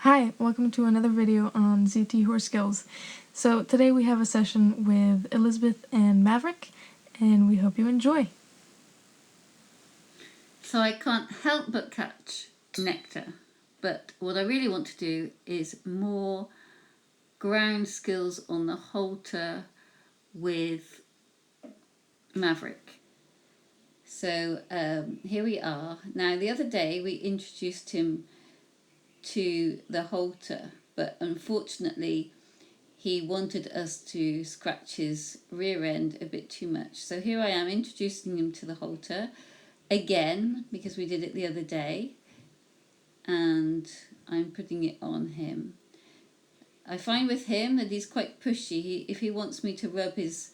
Hi, welcome to another video on ZT Horse Skills. So today we have a session with Elizabeth and Maverick, and we hope you enjoy. So I can't help but catch nectar, but what I really want to do is more ground skills on the halter with Maverick. So here we are. Now the other day we introduced him to the halter, but unfortunately he wanted us to scratch his rear end a bit too much. So here I am introducing him to the halter again, because we did it the other day, and I'm putting it on him. I find with him that he's quite pushy. If he wants me to rub his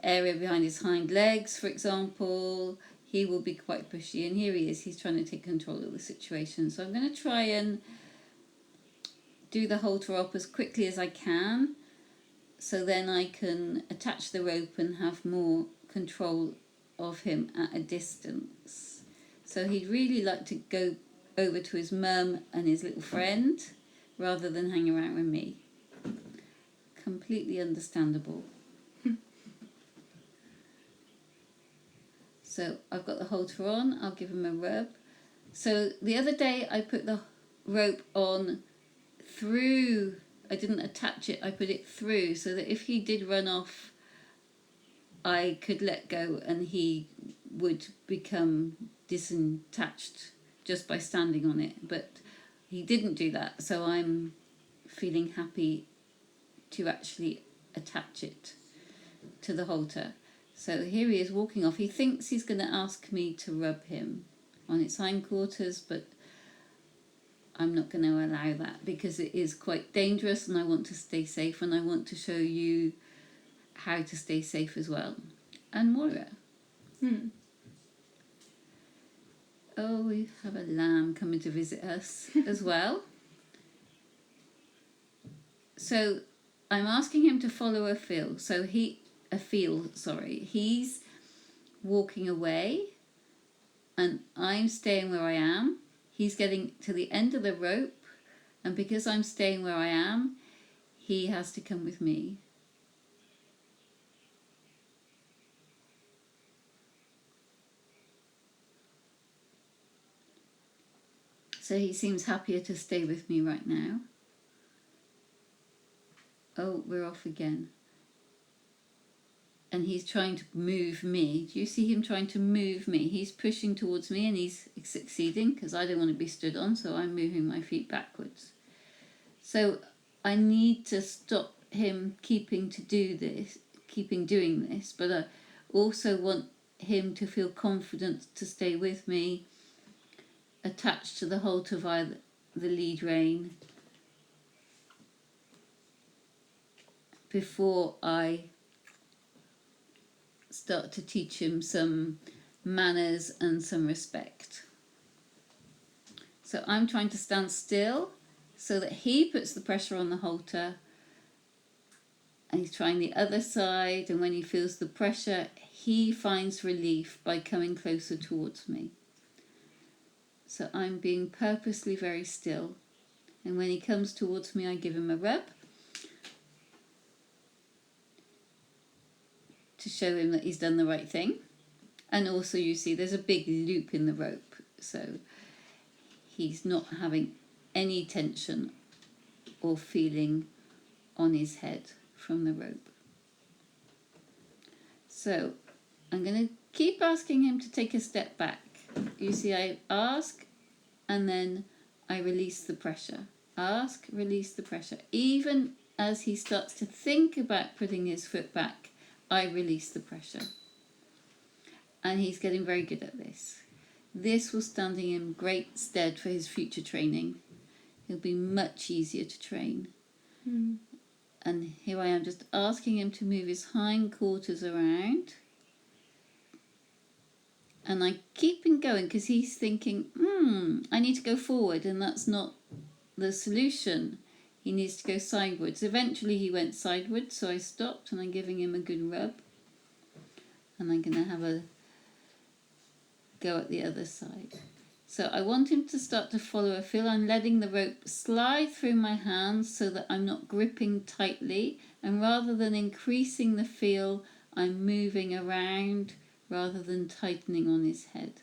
area behind his hind legs, for example, he will be quite pushy, and here he is, he's trying to take control of the situation. So I'm going to try and do the halter up as quickly as I can, so then I can attach the rope and have more control of him at a distance. So he'd really like to go over to his mum and his little friend rather than hang around with me. Completely understandable. So I've got the halter on, I'll give him a rub. So the other day I put the rope on through, I didn't attach it, I put it through so that if he did run off, I could let go and he would become disattached just by standing on it. But he didn't do that, so I'm feeling happy to actually attach it to the halter. So here he is walking off. He thinks he's going to ask me to rub him on its hindquarters, but I'm not going to allow that because it is quite dangerous and I want to stay safe, and I want to show you how to stay safe as well. And Moira. Oh, we have a lamb coming to visit us as well. So I'm asking him to follow a feel. So he's walking away and I'm staying where I am. He's getting to the end of the rope, and because I'm staying where I am, he has to come with me. So he seems happier to stay with me right now. Oh, we're off again. And he's trying to move me. Do you see him trying to move me? He's pushing towards me and he's succeeding because I don't want to be stood on, so I'm moving my feet backwards. So I need to stop him keeping doing this, but I also want him to feel confident to stay with me, attached to the halter via the lead rein, before I start to teach him some manners and some respect. So I'm trying to stand still so that he puts the pressure on the halter, and he's trying the other side, and when he feels the pressure, he finds relief by coming closer towards me. So I'm being purposely very still, and when he comes towards me I give him a rub to show him that he's done the right thing. And also you see there's a big loop in the rope, so he's not having any tension or feeling on his head from the rope. So I'm going to keep asking him to take a step back. You see, I ask and then I release the pressure. Ask, release the pressure. Even as he starts to think about putting his foot back, I release the pressure. And he's getting very good at this. This will stand him in great stead for his future training. He'll be much easier to train. And here I am just asking him to move his hindquarters around. And I keep him going because he's thinking, I need to go forward, and that's not the solution. He needs to go sideways. Eventually he went sideways, so I stopped and I'm giving him a good rub. And I'm going to have a go at the other side. So I want him to start to follow a feel. I'm letting the rope slide through my hands so that I'm not gripping tightly, and rather than increasing the feel, I'm moving around rather than tightening on his head.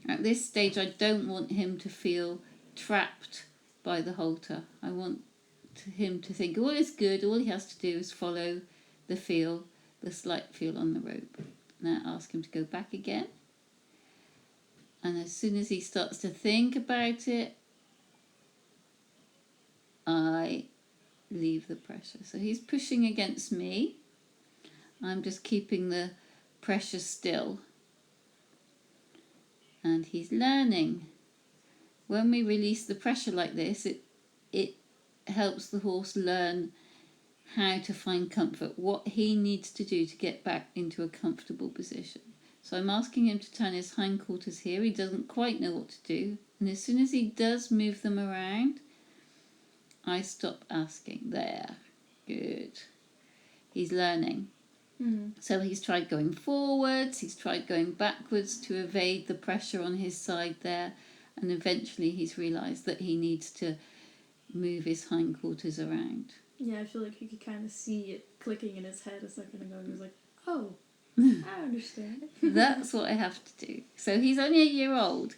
At this stage, I don't want him to feel trapped by the halter. I want him to think all is good, all he has to do is follow the feel, the slight feel on the rope. Now ask him to go back again. And as soon as he starts to think about it, I leave the pressure. So he's pushing against me. I'm just keeping the pressure still. And he's learning. When we release the pressure like this, it helps the horse learn how to find comfort, what he needs to do to get back into a comfortable position. So I'm asking him to turn his hindquarters here. He doesn't quite know what to do. And as soon as he does move them around, I stop asking. There. Good. He's learning. So he's tried going forwards, he's tried going backwards to evade the pressure on his side there, and eventually he's realised that he needs to move his hindquarters around. Yeah, I feel like you could kind of see it clicking in his head a second ago. He was like, oh, I understand. That's what I have to do. So he's only a year old,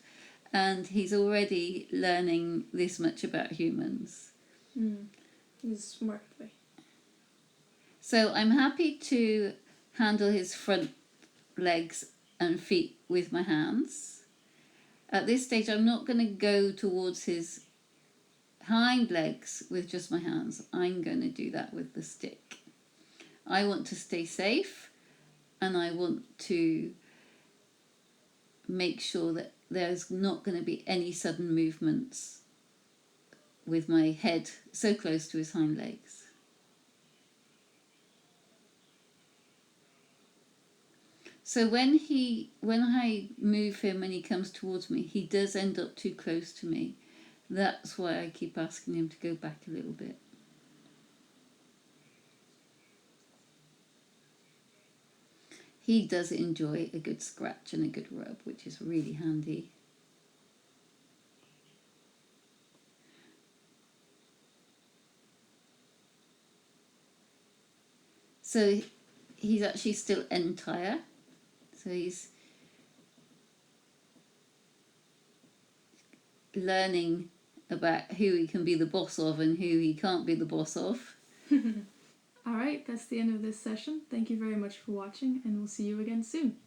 and he's already learning this much about humans. He's a smart boy. So I'm happy to handle his front legs and feet with my hands. At this stage, I'm not going to go towards his hind legs with just my hands. I'm going to do that with the stick. I want to stay safe, and I want to make sure that there's not going to be any sudden movements with my head so close to his hind legs. So when I move him and he comes towards me, he does end up too close to me. That's why I keep asking him to go back a little bit. He does enjoy a good scratch and a good rub, which is really handy. So he's actually still entire. So he's learning about who he can be the boss of and who he can't be the boss of. Alright, that's the end of this session. Thank you very much for watching, and we'll see you again soon.